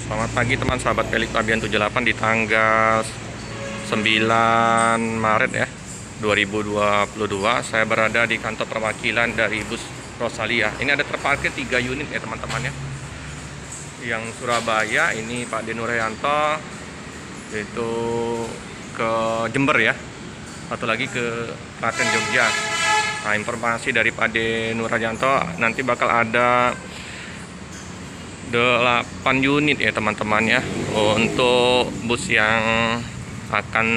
Selamat pagi teman sahabat Pelik Pabian 78 di tanggal 9 Maret ya 2022. Saya berada di kantor perwakilan dari bus Rosalia. Ini ada terparkir 3 unit ya teman-teman ya. Yang Surabaya ini Pak Denurayanto, yaitu ke Jember ya. Satu lagi ke Klaten Jogja. Nah, informasi dari Pak Denurayanto nanti bakal ada 8 unit ya teman-teman ya untuk bus yang akan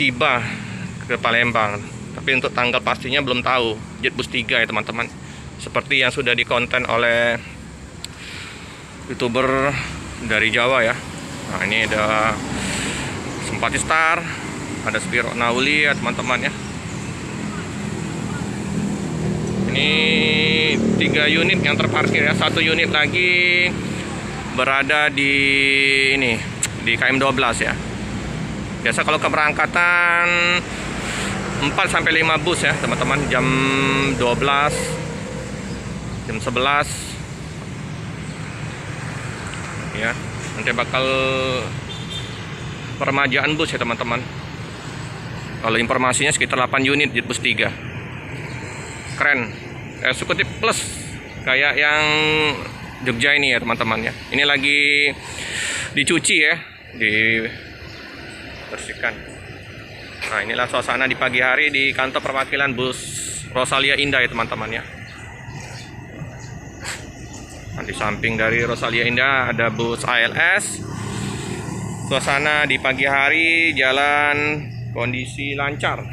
tiba ke Palembang. Tapi untuk tanggal pastinya belum tahu. Jetbus 3 ya teman-teman. Seperti yang sudah dikonten oleh YouTuber dari Jawa ya. Nah, ini ada Simpati Star, ada Spiro Nauli ya teman-teman ya. Ini 3 unit yang terparkir ya. 1 unit lagi berada di ini di KM 12 ya. Biasa kalau keberangkatan 4 sampai 5 bus ya teman-teman, jam 12, jam 11 ya. Nanti bakal peremajaan bus ya teman-teman. Kalau informasinya sekitar 8 unit di bus 3. Keren. Eksekutif plus kayak yang Jogja ini ya teman-teman ya. Ini lagi dicuci ya, dibersihkan. Nah, inilah suasana di pagi hari di kantor perwakilan bus Rosalia Indah ya teman-teman ya. Nah, di samping dari Rosalia Indah ada bus ALS. Suasana di pagi hari, jalan kondisi lancar.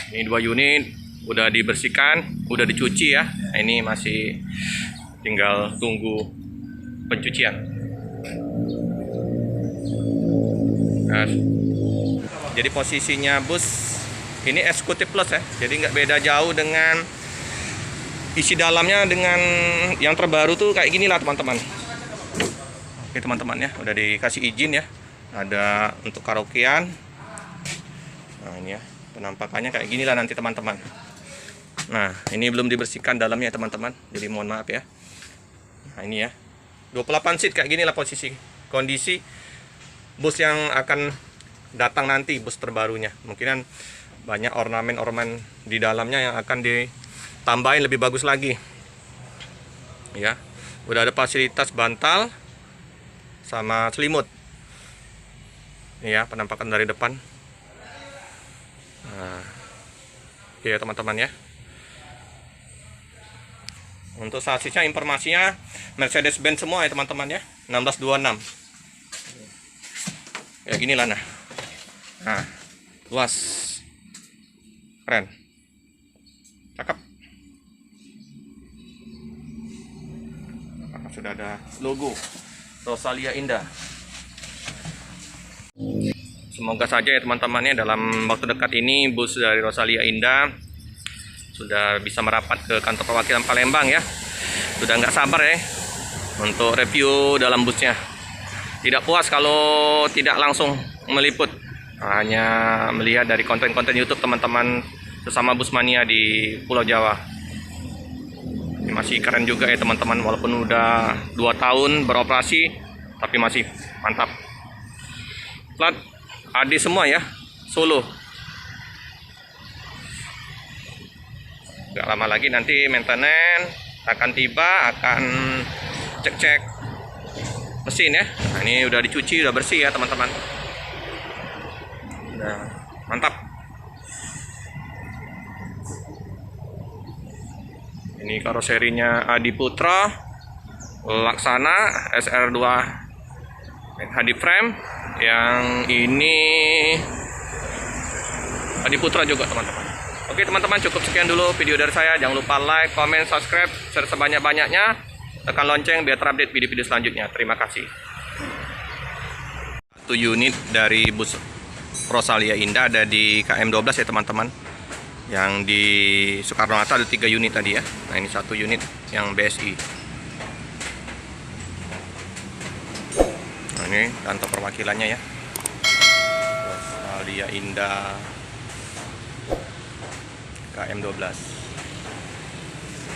Ini 2 unit udah dibersihkan, udah dicuci ya. Nah, ini masih tinggal tunggu pencucian. Nah, jadi posisinya bus ini eksekutif plus ya. Jadi nggak beda jauh dengan isi dalamnya dengan yang terbaru tuh kayak gini lah teman-teman. Oke teman-teman ya, udah dikasih izin ya. Ada untuk karaokean. Nah, ini ya. Penampakannya kayak gini lah nanti teman-teman. Nah, ini belum dibersihkan dalamnya teman-teman, jadi mohon maaf ya. Nah, ini ya 28 seat kayak gini lah posisi kondisi bus yang akan datang nanti, bus terbarunya. Mungkinan banyak ornamen-ornamen di dalamnya yang akan ditambahin lebih bagus lagi ya. Udah ada fasilitas bantal sama selimut. Ini ya penampakan dari depan. Nah, oke ya teman-teman ya. Untuk sasisnya informasinya Mercedes-Benz semua ya teman-teman ya, 1626. Ya gini lah nah. Nah, luas. Keren. Cakep. Nah, sudah ada logo Rosalia Indah. Semoga saja ya teman-temannya dalam waktu dekat ini bus dari Rosalia Indah sudah bisa merapat ke kantor perwakilan Palembang ya. Sudah nggak sabar ya untuk review dalam busnya. Tidak puas kalau tidak langsung meliput, hanya melihat dari konten-konten YouTube teman-teman sesama bus mania di Pulau Jawa. Ini masih keren juga ya teman-teman, walaupun udah 2 tahun beroperasi tapi masih mantap. Plat AD semua ya, Solo. Gak lama lagi nanti maintenance akan tiba, akan cek-cek mesin ya. Nah, ini udah dicuci, udah bersih ya teman-teman. Nah, mantap. Ini karoserinya Adi Putra, Laksana SR2 HD frame. Yang ini Adi Putra juga teman-teman. Oke teman-teman, cukup sekian dulu video dari saya. Jangan lupa like, comment, subscribe share sebanyak-banyaknya. Tekan lonceng biar terupdate video-video selanjutnya. Terima kasih. 1 unit dari bus Rosalia Indah ada di KM 12 ya teman-teman. Yang di Soekarno-Hatta ada 3 unit tadi ya. Nah, ini 1 unit yang BSI. Ini kantor perwakilannya ya, Rosalia Indah. KM12.